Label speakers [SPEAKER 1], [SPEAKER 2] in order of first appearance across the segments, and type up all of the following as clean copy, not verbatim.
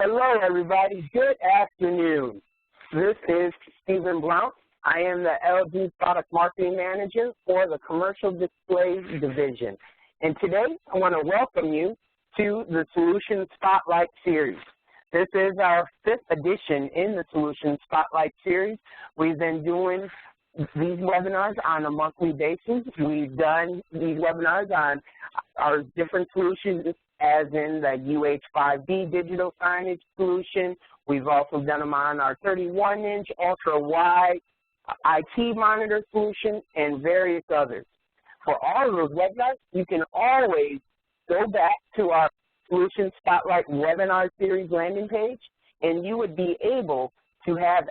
[SPEAKER 1] Hello, everybody. Good afternoon. This is Stephen Blount. I am the LG Product Marketing Manager for the Commercial Displays Division. And today, I want to welcome you to the Solution Spotlight Series. This is our 5th edition in the Solution Spotlight Series. We've been doing these webinars on a monthly basis. We've done these webinars on our different solutions, as in the UH5B digital signage solution. We've also done them on our 31-inch ultra-wide IT monitor solution and various others. For all of those webinars, you can always go back to our Solution Spotlight webinar series landing page, and you would be able to have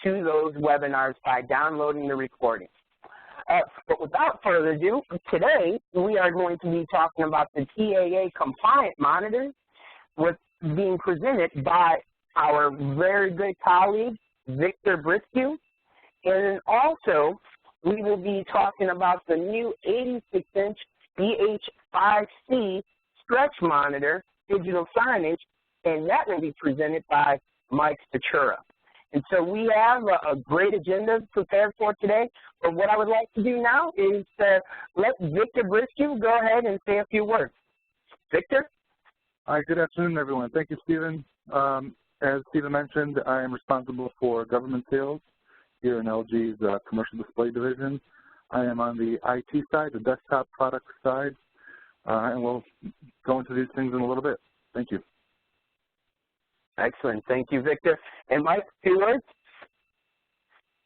[SPEAKER 1] to those webinars by downloading the recording. But without further ado, today we are going to be talking about the TAA compliant monitors, what's being presented by our very good colleague, Victor Briscoe. And also, we will be talking about the new 86-inch BH5C stretch monitor digital signage, and that will be presented by Mike Statura. And so we have a great agenda prepared for today, but what I would like to do now is let Victor Briscoe go ahead and say a few words. Victor?
[SPEAKER 2] Hi, good afternoon, everyone. Thank you, Stephen. As Stephen mentioned, I am responsible for government sales here in LG's Commercial Display Division. I am on the IT side, the desktop product side, and we'll go into these things in a little bit. Thank you.
[SPEAKER 1] Excellent. Thank you, Victor. And Mike, a few words?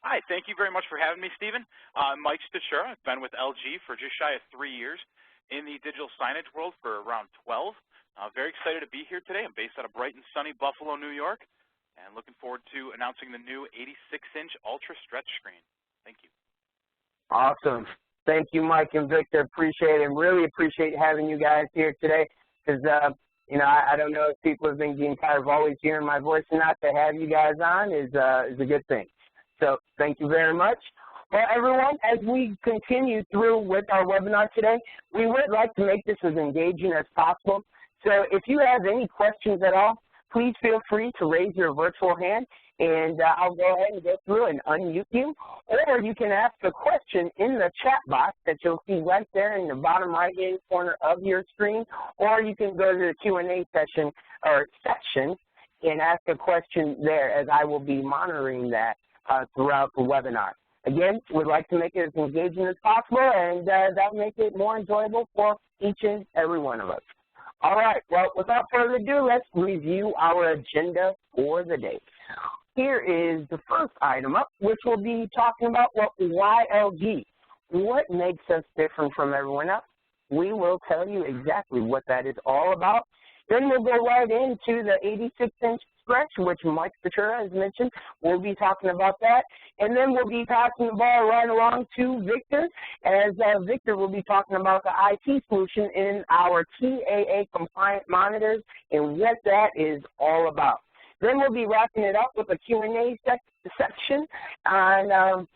[SPEAKER 3] Hi. Thank you very much for having me, Stephen. I'm Mike Statura. I've been with LG for just shy of 3 years, in the digital signage world for around 12. Very excited to be here today. I'm based out of bright and sunny Buffalo, New York, and looking forward to announcing the new 86-inch ultra stretch screen. Thank you.
[SPEAKER 1] Awesome. Thank you, Mike and Victor. Appreciate it. Really appreciate having you guys here today, because you know, I don't know if people have been getting tired of always hearing my voice or not. To have you guys on is a good thing. So thank you very much. Well, everyone, as we continue through with our webinar today, we would like to make this as engaging as possible. So if you have any questions at all, please feel free to raise your virtual hand, and I'll go ahead and go through and unmute you. Or you can ask a question in the chat box that you'll see right there in the bottom right-hand corner of your screen, or you can go to the Q&A session or section and ask a question there, as I will be monitoring that throughout the webinar. Again, we'd like to make it as engaging as possible, and that'll make it more enjoyable for each and every one of us. All right, well, without further ado, let's review our agenda for the day. Here is the first item up, which will be talking about why LG. What makes us different from everyone else? We will tell you exactly what that is all about. Then we'll go right into the 86-inch stretch, which Mike Statura has mentioned. We'll be talking about that. And then we'll be passing the ball right along to Victor, as Victor will be talking about the IT solution in our TAA compliant monitors and what that is all about. Then we'll be wrapping it up with a Q&A section on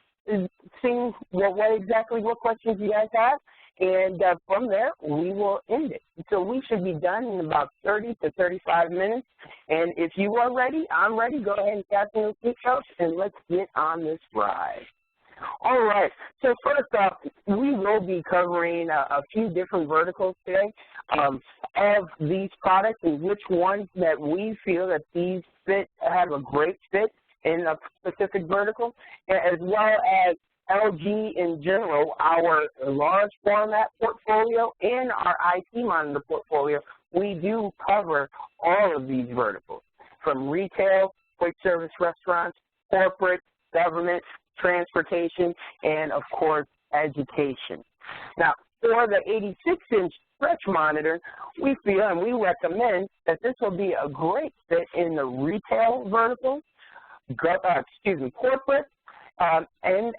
[SPEAKER 1] seeing what questions you guys have. And from there, we will end it. So we should be done in about 30 to 35 minutes. And if you are ready, I'm ready. Go ahead and fasten your seatbelts, and let's get on this ride. All right. So first off, we will be covering a few different verticals today of these products, and which ones that we feel that these have a great fit in a specific vertical, as well as LG in general, our large format portfolio and our IT monitor portfolio. We do cover all of these verticals, from retail, quick service restaurants, corporate, government, transportation, and of course, education. Now, for the 86-inch stretch monitor, we feel and we recommend that this will be a great fit in the retail vertical, corporate, and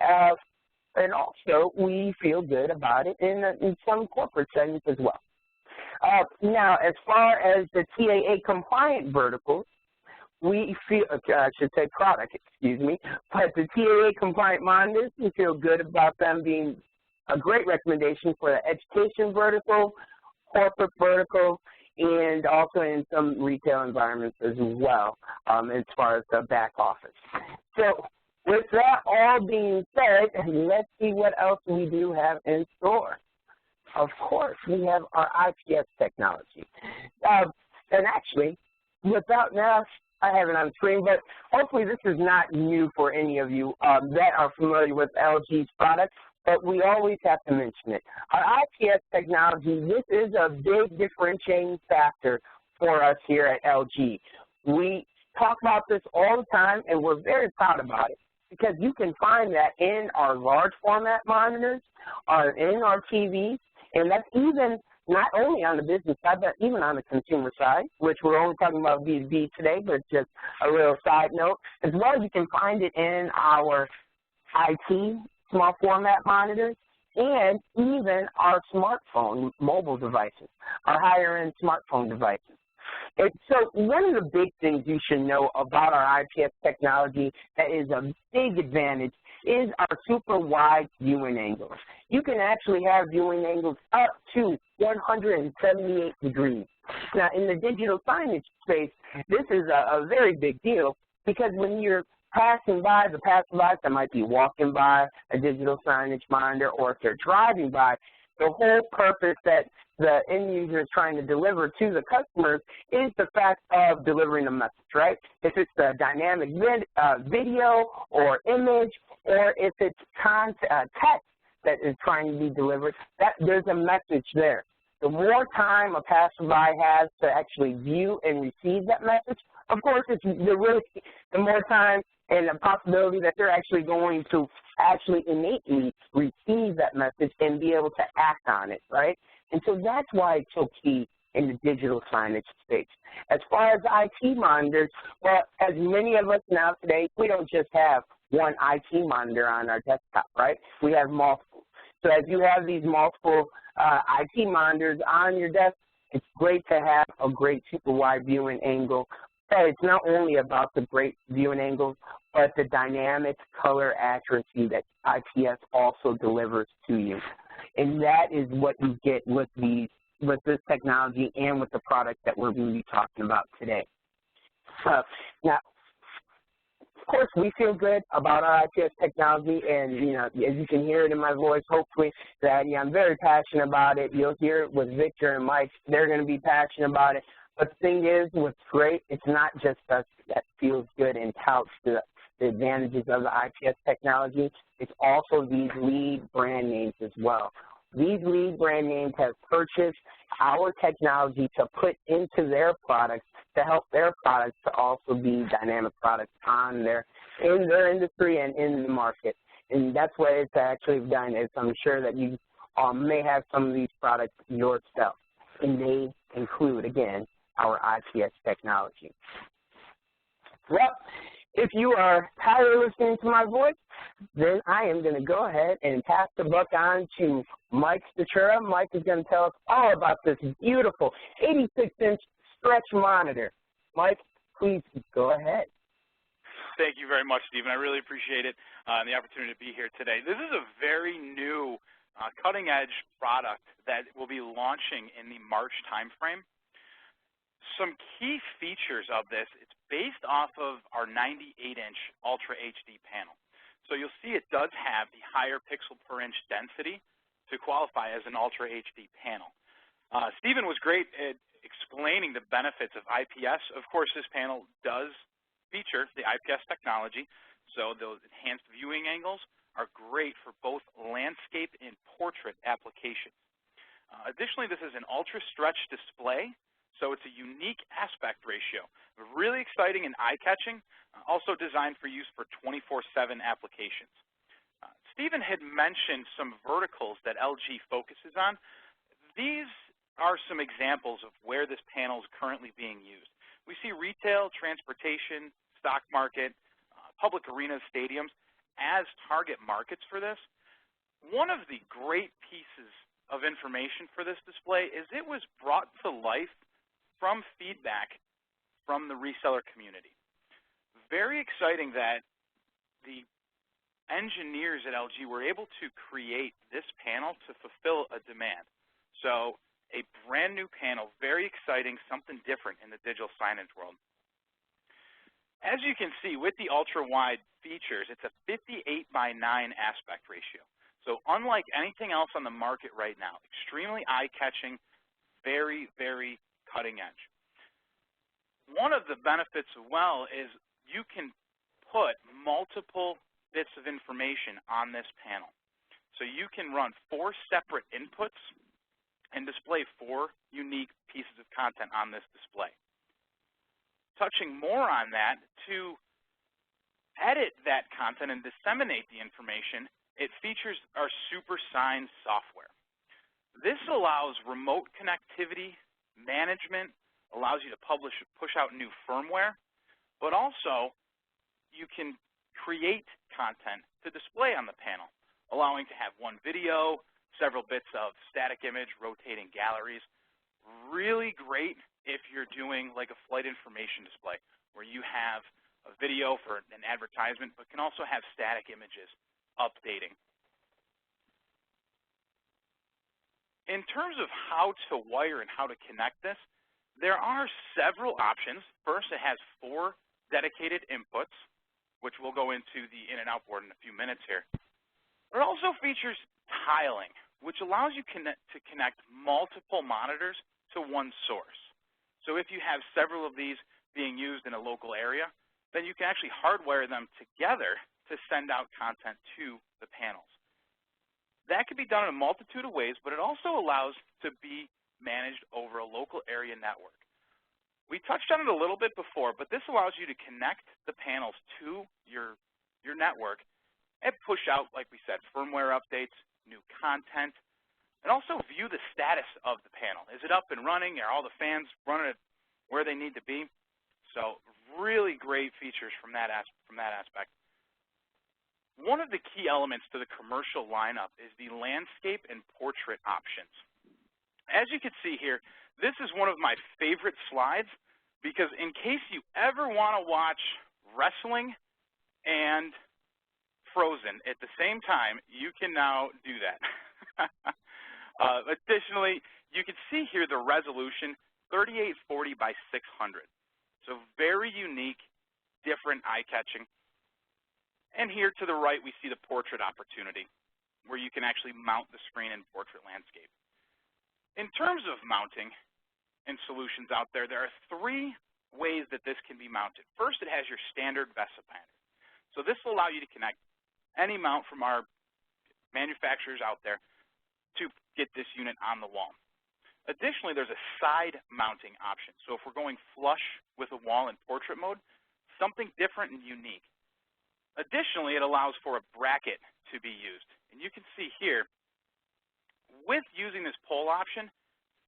[SPEAKER 1] also we feel good about it in some corporate settings as well. Now, as far as the TAA compliant verticals, we feel, I should say product, excuse me, but the TAA compliant monitors, we feel good about them being a great recommendation for the education vertical, corporate vertical, and also in some retail environments as well, as far as the back office. So with that all being said, let's see what else we do have in store. Of course, we have our IPS technology. And actually, without now, I have it on screen, but hopefully this is not new for any of you that are familiar with LG's products, but we always have to mention it. Our IPS technology, this is a big differentiating factor for us here at LG. We talk about this all the time, and we're very proud about it, because you can find that in our large format monitors, in our TVs, and that's even not only on the business side, but even on the consumer side, which we're only talking about B2B today, but just a little side note. As well as you can find it in our IT small format monitors, and even our smartphone mobile devices, our higher end smartphone devices. And so one of the big things you should know about our IPS technology that is a big advantage is our super wide viewing angles. You can actually have viewing angles up to 178 degrees. Now in the digital signage space, this is a very big deal, because when you're passing by, the passersby that might be walking by a digital signage monitor, or if they're driving by, the whole purpose that the end user is trying to deliver to the customers is the fact of delivering a message, right? If it's a dynamic video or image, or if it's text that is trying to be delivered, there's a message there. The more time a passerby has to actually view and receive that message, of course, the more time and the possibility that they're actually going to innately receive that message and be able to act on it, right? And so that's why it's so key in the digital signage space. As far as IT monitors, well, as many of us now today, we don't just have one IT monitor on our desktop, right? We have multiple. So as you have these multiple IT monitors on your desk, it's great to have a great super wide viewing angle. But it's not only about the great viewing angles, but the dynamic color accuracy that IPS also delivers to you. And that is what you get with this technology and with the product that we're going to be talking about today. Now, of course, we feel good about our IPS technology, and, you know, as you can hear it in my voice, hopefully, that I'm very passionate about it. You'll hear it with Victor and Mike. They're going to be passionate about it. But the thing is, what's great, it's not just us that feels good and touts the advantages of the IPS technology. It's also these lead brand names as well. These lead brand names have purchased our technology to put into their products to help their products to also be dynamic products in their industry and in the market. And that's what it's actually done. Is I'm sure that you may have some of these products yourself. And they include, again, our IPS technology. Well, if you are tired of listening to my voice, then I am going to go ahead and pass the buck on to Mike Statura. Mike is going to tell us all about this beautiful 86-inch stretch monitor. Mike, please go ahead.
[SPEAKER 3] Thank you very much, Stephen. I really appreciate it and the opportunity to be here today. This is a very new cutting-edge product that will be launching in the March timeframe. Some key features of this, it's based off of our 98-inch Ultra HD panel. So you'll see it does have the higher pixel per inch density to qualify as an Ultra HD panel. Stephen was great at explaining the benefits of IPS. Of course, this panel does feature the IPS technology, so those enhanced viewing angles are great for both landscape and portrait applications. Additionally, this is an ultra stretch display, so it's a unique aspect ratio. Really exciting and eye-catching, also designed for use for 24/7 applications. Stephen had mentioned some verticals that LG focuses on. These are some examples of where this panel is currently being used. We see retail, transportation, stock market, public arenas, stadiums as target markets for this. One of the great pieces of information for this display is it was brought to life from feedback from the reseller community. Very exciting that the engineers at LG were able to create this panel to fulfill a demand. So a brand new panel, very exciting, something different in the digital signage world. As you can see, with the ultra-wide features, it's a 58:9 aspect ratio. So unlike anything else on the market right now, extremely eye-catching, very, very cutting edge. One of the benefits as well is you can put multiple bits of information on this panel. So you can run 4 separate inputs and display 4 unique pieces of content on this display. Touching more on that, to edit that content and disseminate the information, it features our SuperSigns software. This allows remote connectivity, management, allows you to push out new firmware, but also you can create content to display on the panel, allowing to have 1 video, several bits of static image, rotating galleries. Really great if you're doing like a flight information display where you have a video for an advertisement but can also have static images updating. In terms of how to wire and how to connect this, there are several options. First, it has 4 dedicated inputs, which we'll go into the in and out board in a few minutes here. It also features tiling, which allows you to connect multiple monitors to 1 source. So if you have several of these being used in a local area, then you can actually hardwire them together to send out content to the panels. That can be done in a multitude of ways, but it also allows to be managed over a local area network. We touched on it a little bit before, but this allows you to connect the panels to your network and push out, like we said, firmware updates, new content, and also view the status of the panel. Is it up and running? Are all the fans running it where they need to be? So really great features from that aspect. One of the key elements to the commercial lineup is the landscape and portrait options. As you can see here, this is one of my favorite slides because in case you ever want to watch wrestling and Frozen at the same time, you can now do that. Additionally, you can see here the resolution, 3840 by 600. So very unique, different, eye-catching. And here to the right, we see the portrait opportunity, where you can actually mount the screen in portrait landscape. In terms of mounting and solutions out there, there are 3 ways that this can be mounted. First, it has your standard VESA pattern. So this will allow you to connect any mount from our manufacturers out there to get this unit on the wall. Additionally, there's a side mounting option. So if we're going flush with a wall in portrait mode, something different and unique. Additionally, it allows for a bracket to be used. And you can see here, with using this pole option,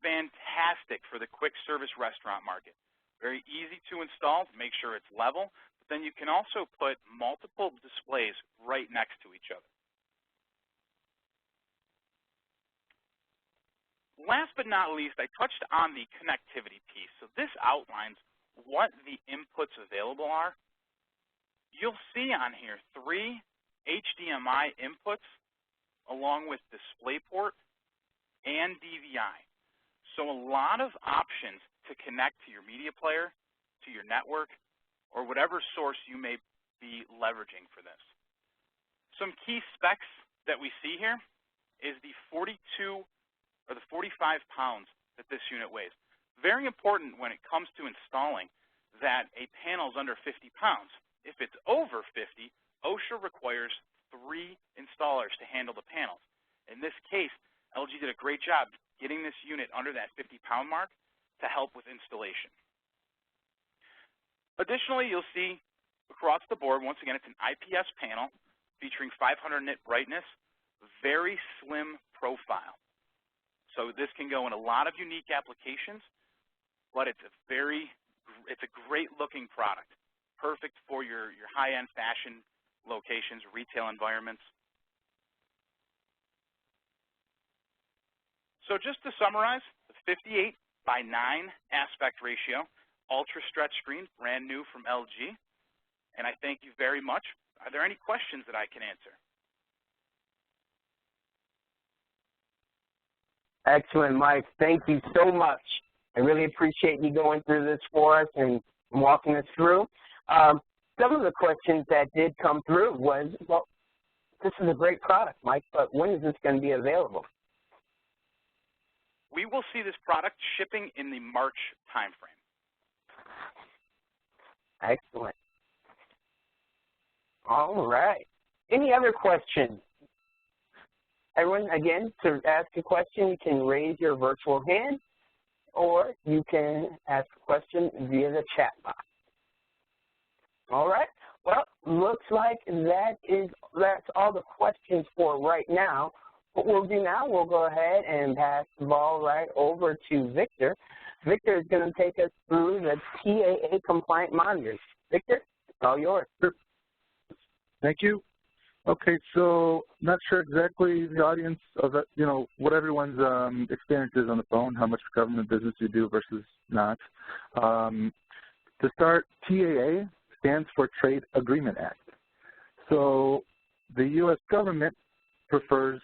[SPEAKER 3] fantastic for the quick service restaurant market. Very easy to install to make sure it's level, but then you can also put multiple displays right next to each other. Last but not least, I touched on the connectivity piece. So this outlines what the inputs available are. You'll see on here 3 HDMI inputs along with DisplayPort and DVI. So a lot of options to connect to your media player, to your network, or whatever source you may be leveraging for this. Some key specs that we see here is the 45 pounds that this unit weighs. Very important when it comes to installing that a panel is under 50 pounds. If it's over 50, OSHA requires 3 installers to handle the panels. In this case, LG did a great job getting this unit under that 50-pound mark to help with installation. Additionally, you'll see across the board, once again, it's an IPS panel featuring 500 nit brightness, very slim profile. So this can go in a lot of unique applications, but it's a great looking product. Perfect for your high-end fashion locations, retail environments. So just to summarize, the 58:9 aspect ratio, ultra stretch screen, brand new from LG. And I thank you very much. Are there any questions that I can answer?
[SPEAKER 1] Excellent, Mike. Thank you so much. I really appreciate you going through this for us and walking us through. Some of the questions that did come through was, well, this is a great product, Mike, but when is this going to be available?
[SPEAKER 3] We will see this product shipping in the March timeframe.
[SPEAKER 1] Excellent. All right. Any other questions? Everyone, again, to ask a question, you can raise your virtual hand, or you can ask a question via the chat box. All right. Well, looks like that's all the questions for right now. What we'll do now, we'll go ahead and pass the ball right over to Victor. Victor is going to take us through the TAA compliant monitors. Victor, it's all yours.
[SPEAKER 2] Thank you. Okay, so not sure exactly the audience of what everyone's experience is on the phone, how much government business you do versus not. To start, TAA stands for Trade Agreement Act. So the U.S. government prefers,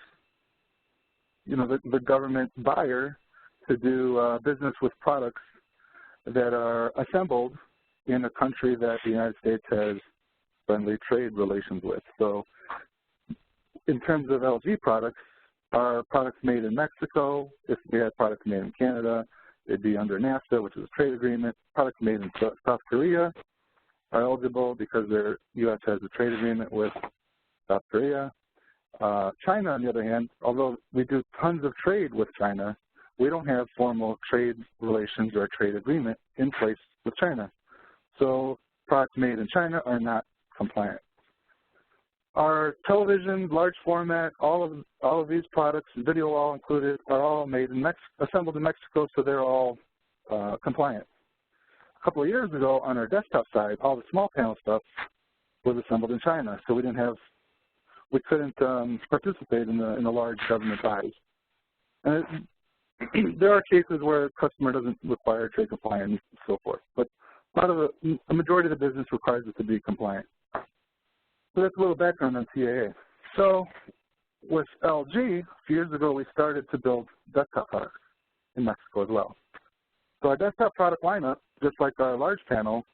[SPEAKER 2] the government buyer to do business with products that are assembled in a country that the United States has friendly trade relations with. So in terms of LG products, our products made in Mexico, if we had products made in Canada, it'd be under NAFTA, which is a trade agreement. Products made in South Korea are eligible because the U.S. has a trade agreement with South Korea. China, on the other hand, although we do tons of trade with China, we don't have formal trade relations or a trade agreement in place with China. So products made in China are not compliant. Our television, large format, all of these products, video all included, are all made in assembled in Mexico, so they're all compliant. A couple of years ago, on our desktop side, all the small panel stuff was assembled in China, so we couldn't participate in the large government buys. And there are cases where a customer doesn't require trade compliance and so forth, but a majority of the business requires it to be compliant. So that's a little background on TAA. So with LG, a few years ago, we started to build desktop products in Mexico as well. So our desktop product lineup, just like our large panel,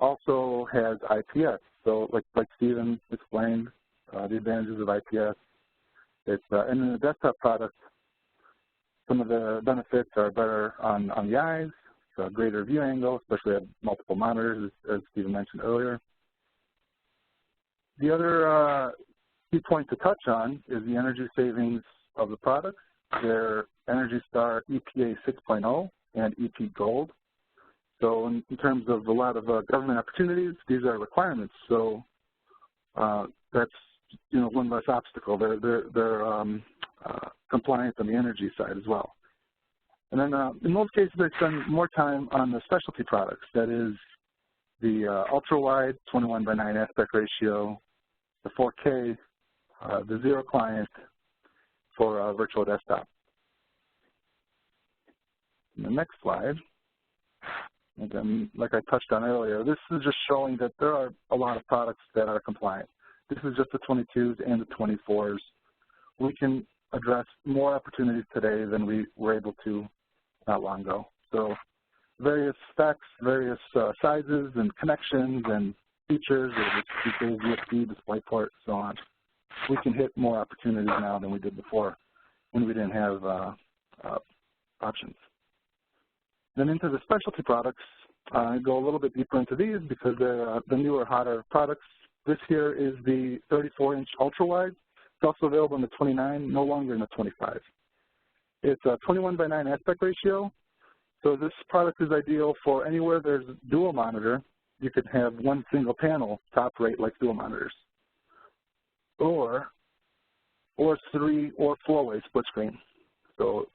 [SPEAKER 2] also has IPS. So like Stephen explained, the advantages of IPS. And in the desktop product, some of the benefits are better on the eyes, a greater view angle, especially at multiple monitors, as Stephen mentioned earlier. The other key point to touch on is the energy savings of the products. They're Energy Star EPA 6.0 and EP Gold. So in terms of a lot of government opportunities, these are requirements. So that's one less obstacle. They're compliant on the energy side as well. And then in most cases, I spend more time on the specialty products. That is the ultra-wide 21:9 aspect ratio, the 4K, the zero client for virtual desktop. And the next slide, again, like I touched on earlier, this is just showing that there are a lot of products that are compliant. This is just the 22s and the 24s. We can address more opportunities today than we were able to not long ago. So various specs, various sizes and connections and features, USB, DisplayPort, so on. We can hit more opportunities now than we did before when we didn't have options. Then into the specialty products, I go a little bit deeper into these because they're the newer, hotter products. This here is the 34-inch ultra-wide. It's also available in the 29, no longer in the 25. It's a 21:9 aspect ratio. So this product is ideal for anywhere there's dual monitor. You could have one single panel to operate like dual monitors, or 3 or 4-way split screen. So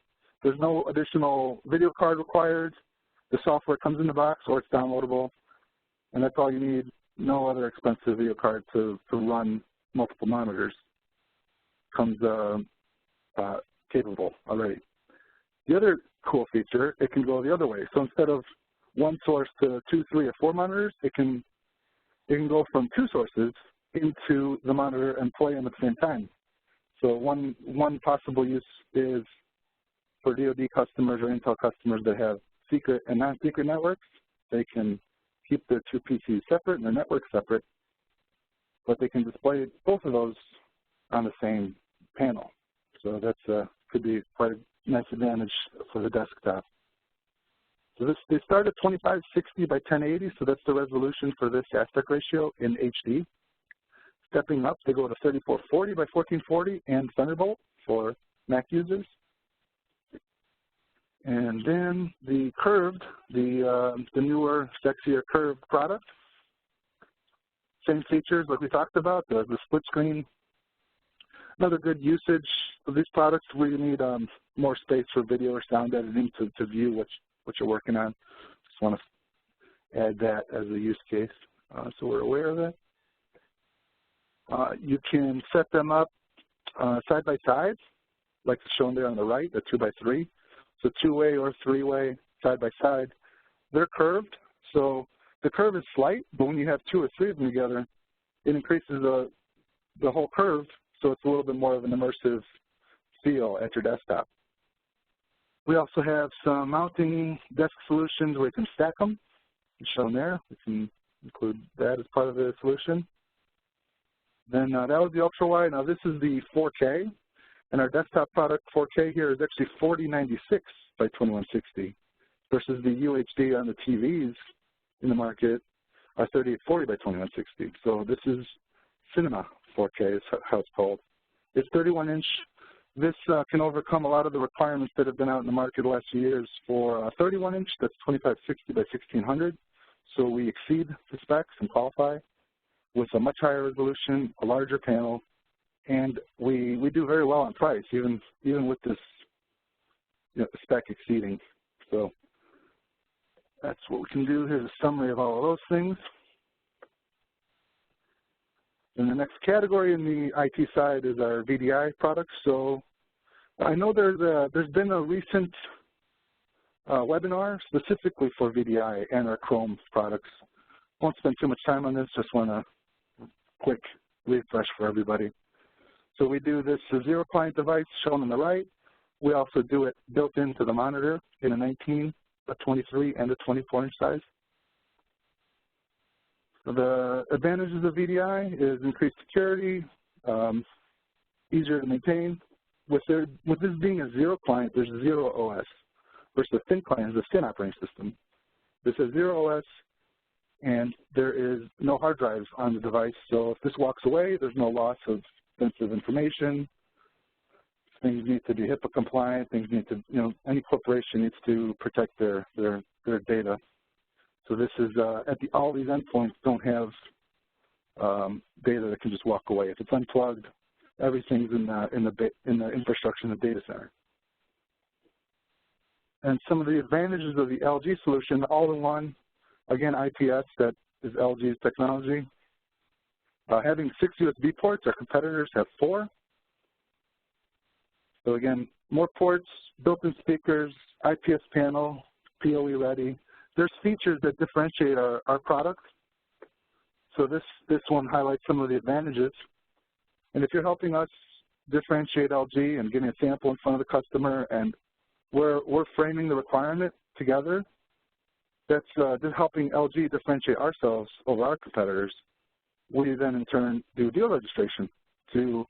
[SPEAKER 2] there's no additional video card required. The software comes in the box or it's downloadable, and that's all you need. No other expensive video card to run multiple monitors. Comes capable already. The other cool feature, it can go the other way. So instead of one source to 2, 3, or 4 monitors, it can go from 2 sources into the monitor and play them at the same time. So one possible use is for DoD customers or Intel customers that have secret and non-secret networks. They can keep their two PCs separate and their network separate, but they can display both of those on the same panel. So that's could be quite a nice advantage for the desktop. So they start at 2560 by 1080, so that's the resolution for this aspect ratio in HD. Stepping up, they go to 3440 by 1440 and Thunderbolt for Mac users. And then the curved, the newer, sexier curved product. Same features like we talked about, the split screen. Another good usage of these products where you need more space for video or sound editing to view what you're working on. Just want to add that as a use case so we're aware of it. You can set them up side by side, like shown there on the right, the 2x3. So two-way or three-way, side by side. They're curved, so the curve is slight, but when you have two or three of them together, it increases the whole curve, so it's a little bit more of an immersive feel at your desktop. We also have some mounting desk solutions where you can stack them. It's shown there. We can include that as part of the solution. Then that was the ultrawide. Now this is the 4K, and our desktop product 4K here is actually 4096 by 2160 versus the UHD on the TVs in the market are 3840 by 2160. So this is cinema 4K is how it's called. It's 31-inch. This can overcome a lot of the requirements that have been out in the market the last few years for 31-inch. That's 2560 by 1600. So we exceed the specs and qualify with a much higher resolution, a larger panel, and we do very well on price, even with this spec exceeding. So that's what we can do. Here's a summary of all of those things. And the next category in the IT side is our VDI products. So I know there's been a recent webinar specifically for VDI and our Chrome products. Won't spend too much time on this, just want to quick refresh for everybody. So we do this zero client device shown on the right. We also do it built into the monitor in a 19, a 23, and a 24-inch size. The advantages of VDI is increased security, easier to maintain. With this being a zero client, there's zero OS, versus a thin client is a thin operating system. This is zero OS, and there is no hard drives on the device. So if this walks away, there's no loss of sensitive information. Things need to be HIPAA compliant. Things need to, any corporation needs to protect their data. So this is all these endpoints don't have data that can just walk away. If it's unplugged, everything's in the infrastructure in the data center. And some of the advantages of the LG solution, all-in-one, again, IPS, that is LG's technology. Having 6 USB ports, our competitors have 4. So again, more ports, built-in speakers, IPS panel, PoE ready. There's features that differentiate our products. So this one highlights some of the advantages. And if you're helping us differentiate LG and getting a sample in front of the customer, and we're framing the requirement together, that's just helping LG differentiate ourselves over our competitors. We then in turn do deal registration to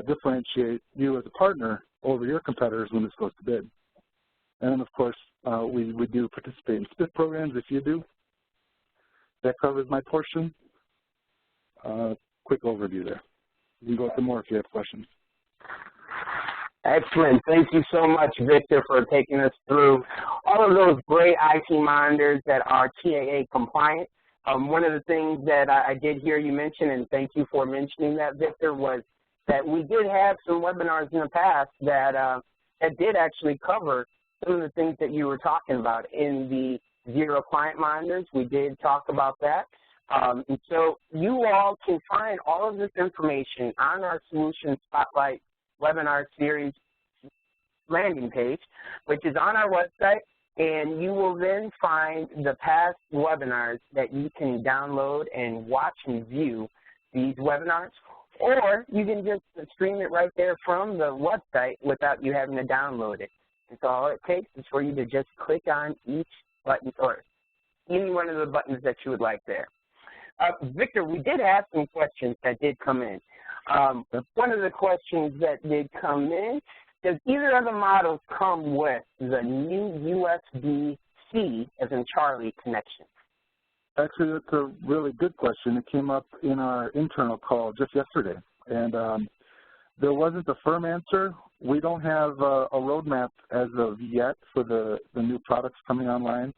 [SPEAKER 2] differentiate you as a partner over your competitors when this goes to bid. And then of course, we do participate in SPIT programs if you do. That covers my portion. Quick overview there. You can go through more if you have questions.
[SPEAKER 1] Excellent. Thank you so much, Victor, for taking us through all of those great IT monitors that are TAA compliant. One of the things that I did hear you mention, and thank you for mentioning that, Victor, was that we did have some webinars in the past that did actually cover some of the things that you were talking about in the zero client monitors. We did talk about that. And so you all can find all of this information on our Solution Spotlight webinar series landing page, which is on our website, and you will then find the past webinars that you can download and watch and view these webinars or you can just stream it right there from the website without you having to download it. And so all it takes is for you to just click on each button or any one of the buttons that you would like there. Victor, we did have some questions that did come in. One of the questions that did come in, does either of the models come with the new USB-C as in Charlie connection?
[SPEAKER 2] Actually, that's a really good question. It came up in our internal call just yesterday, and there wasn't a firm answer. We don't have a roadmap as of yet for the new products coming online.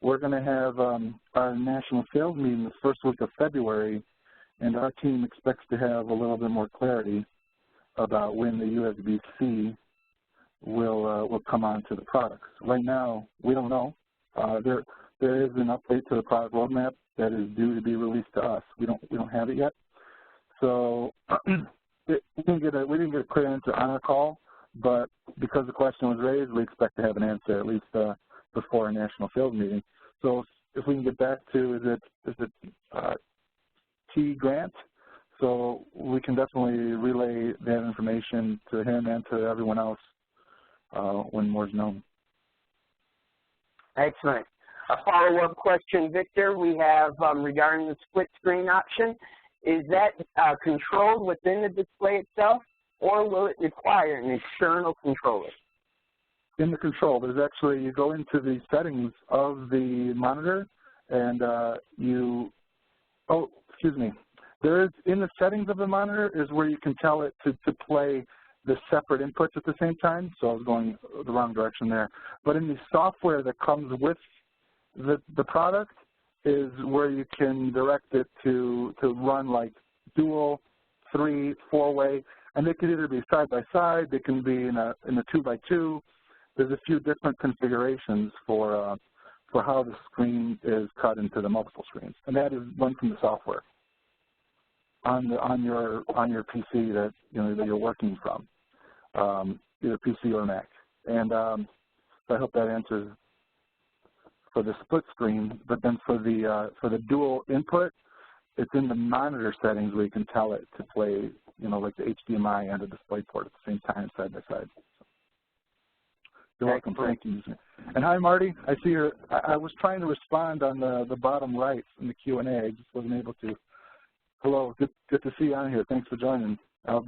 [SPEAKER 2] We're going to have our national sales meeting the first week of February, and our team expects to have a little bit more clarity about when the USB-C will come onto the products. Right now, we don't know. There is an update to the product roadmap that is due to be released to us. We don't have it yet. So we didn't get a clear answer on our call, but because the question was raised, we expect to have an answer at least before our national sales meeting. So if we can get back to, is it T. Grant? So we can definitely relay that information to him and to everyone else when more is known.
[SPEAKER 1] Excellent. A follow-up question, Victor, we have regarding the split screen option. Is that controlled within the display itself, or will it require an external controller?
[SPEAKER 2] In the control, there's actually, you go into the settings of the monitor and there is, in the settings of the monitor is where you can tell it to play the separate inputs at the same time. So I was going the wrong direction there. But in the software that comes with the product is where you can direct it to run like dual, 3, 4-way, and they can either be side by side, they can be in a 2x2. There's a few different configurations for how the screen is cut into the multiple screens, and that is run from the software on your PC that that you're working from, either PC or Mac. And so I hope that answers for the split screen. But then for the dual input, it's in the monitor settings where you can tell it to play, like the HDMI and the display port at the same time, side by side. You're welcome. Thank you. And hi, Marty. I see your. I was trying to respond on the bottom right in the Q&A. I just wasn't able to. Hello. Good to see you on here. Thanks for joining.